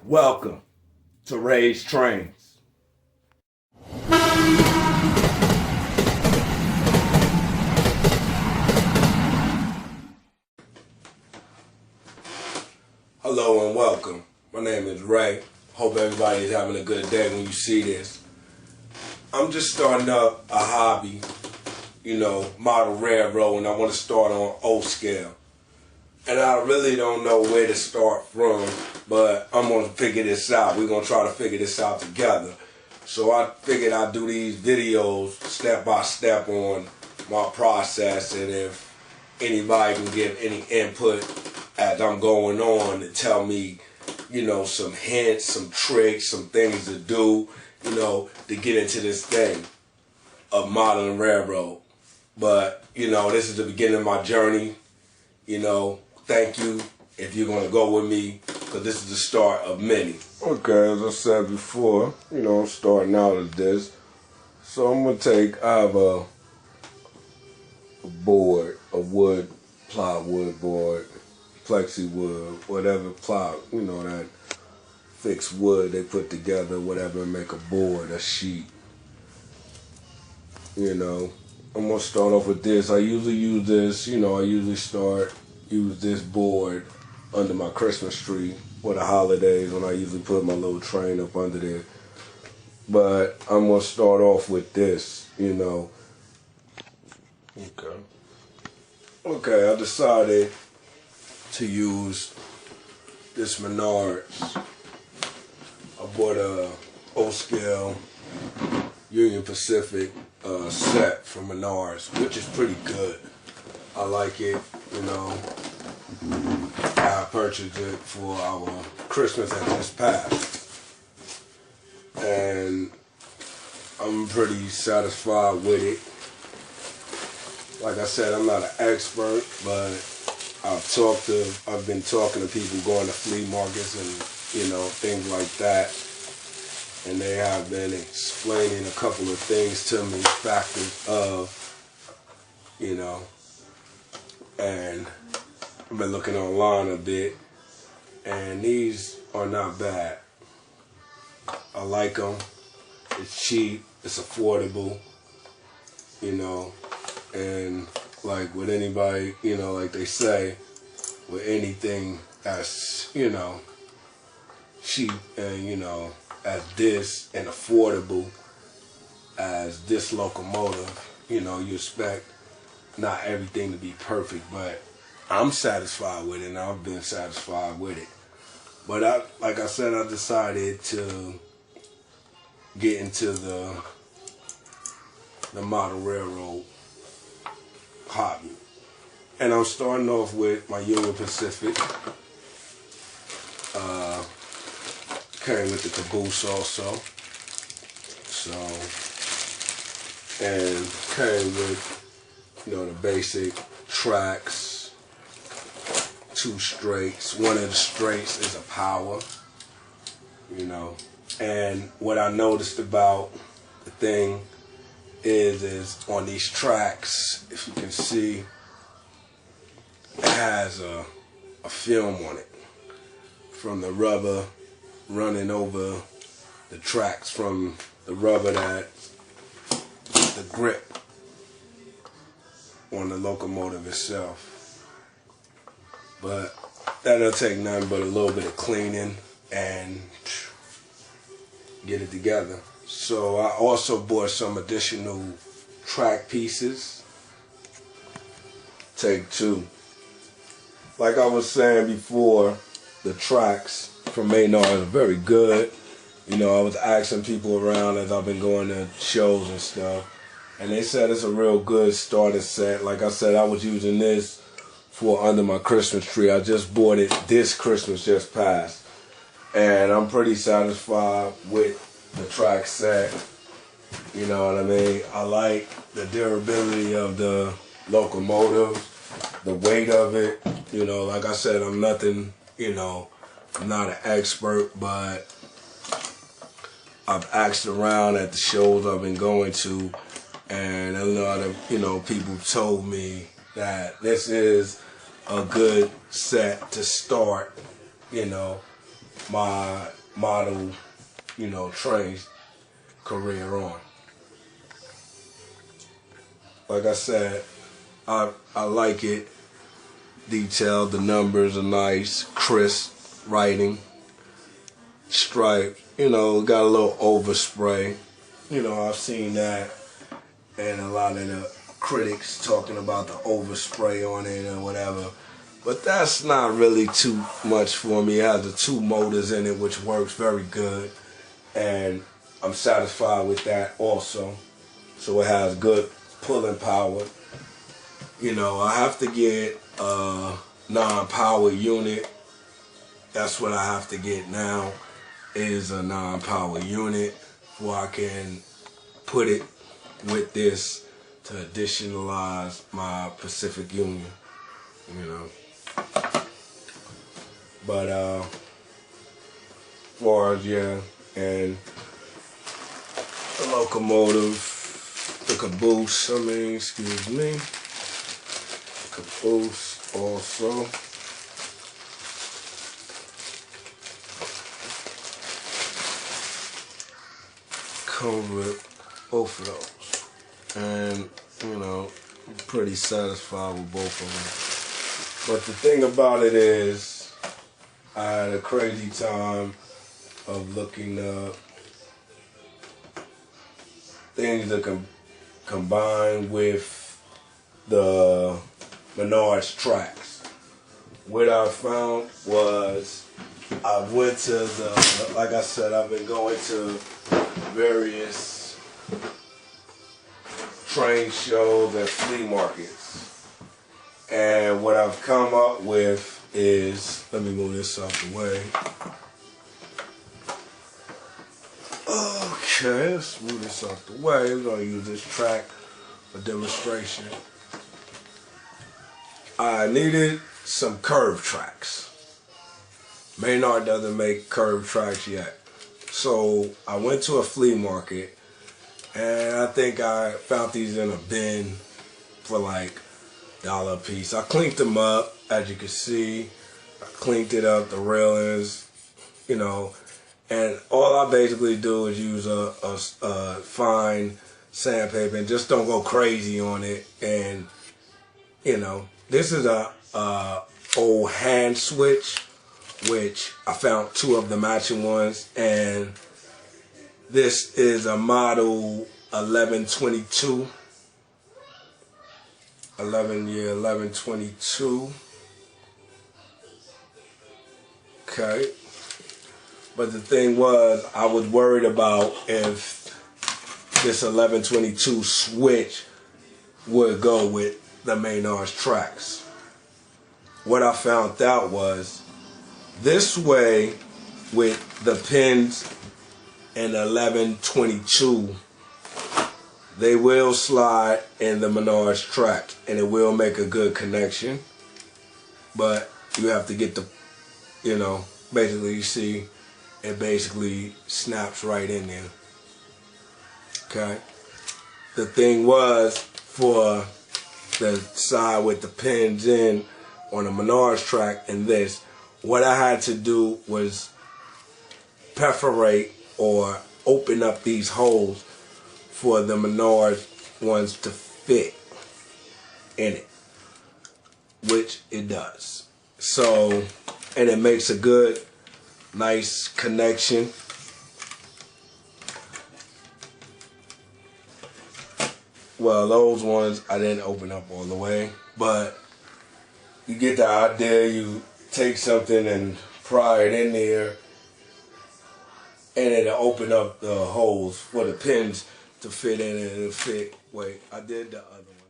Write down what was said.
Welcome to Raise Trains. Hello and welcome. My name is Ray. Hope everybody's having a good day when you see this. I'm just starting up a hobby, model railroad, and I want to start on O scale. And I really don't know where to start from, but I'm going to figure this out. We're going to try to figure this out together. So I figured I'd do these videos step by step on my process, and if anybody can give any input as I'm going on and tell me, some hints, some tricks, some things to do, to get into this thing of modeling railroad. But, this is the beginning of my journey. Thank you if you're going to go with me, because this is the start of many. Okay, as I said before, I'm starting out at this. So I'm going to I have a board, a wood, plywood board, plexi wood, whatever ply, that fixed wood they put together, whatever, and make a board, a sheet. I'm going to start off with this. I usually use this, use this board under my Christmas tree for the holidays when I usually put my little train up under there. But I'm going to start off with this, Okay, I decided to use this Menards. I bought a O-scale Union Pacific set from Menards, which is pretty good. I like it, I purchased it for our Christmas that just passed. And I'm pretty satisfied with it. Like I said, I'm not an expert, but I've been talking to people going to flea markets and, things like that. And they have been explaining a couple of things to me, factors of, and I've been looking online a bit, and these are not bad. I like them. It's cheap. It's affordable. And like with anybody, like they say, with anything that's, cheap and, as this and affordable as this locomotive, you expect not everything to be perfect, but I'm satisfied with it, and I've been satisfied with it. But like I said, I decided to get into the model railroad hobby. And I'm starting off with my Union Pacific. Came with the caboose also. So, and came with, the basic tracks, 2 straights. One of the straights is a power, And what I noticed about the thing is on these tracks, if you can see, it has a film on it from the rubber running over the tracks, from the rubber that the grip on the locomotive itself. But that'll take nothing but a little bit of cleaning and get it together. So I also bought some additional track pieces. Take 2. Like I was saying before, the tracks from Menards are very good. I was asking people around as I've been going to shows and stuff, and they said it's a real good starter set. Like I said, I was using this for under my Christmas tree. I just bought it this Christmas just passed, and I'm pretty satisfied with the track set. You know what I mean? I like the durability of the locomotive, the weight of it. Like I said, I'm nothing, I'm not an expert, but I've asked around at the shows I've been going to, and a lot of, people told me that this is a good set to start, my model, train career on. Like I said, I like it detailed. The numbers are nice, crisp writing, stripes. Got a little overspray. I've seen that, and a lot of the critics talking about the overspray on it or whatever. But that's not really too much for me. It has the 2 motors in it, which works very good, and I'm satisfied with that also. So it has good pulling power. I have to get a non-power unit. That's what I have to get now, is a non-power unit where I can put it with this to additionalize my Pacific Union, But far as and the locomotive, the caboose, caboose also. Come with both of those, and I'm pretty satisfied with both of them. But the thing about it is, I had a crazy time of looking up things that can combine with the Menards tracks. What I found was, I went to like I said, I've been going to various train shows and flea markets. And what I've come up with is, let me move this out the way. Okay, let's move this out the way. We're gonna use this track for demonstration. I needed some curve tracks. Menards doesn't make curve tracks yet. So I went to a flea market, and I think I found these in a bin for like $1 a piece. I cleaned them up, as you can see. I cleaned it up, the railings, and all I basically do is use a fine sandpaper and just don't go crazy on it. And this is a old hand switch, which I found 2 of the matching ones, and this is a model 1122. 1122. Okay. But the thing was, I was worried about if this 1122 switch would go with the Menards tracks. What I found out was, this way, with the pins in 1122, they will slide in the Menards track, and it will make a good connection. But you have to get the, basically, you see, it basically snaps right in there. Okay? The thing was, for the side with the pins in on the Menards track and this, what I had to do was perforate or open up these holes for the Menards ones to fit in it, which it does. So, and it makes a good, nice connection. Well, those ones I didn't open up all the way, but you get the idea. You take something and pry it in there, and it'll open up the holes for the pins to fit in, and it'll fit. Wait, I did the other one.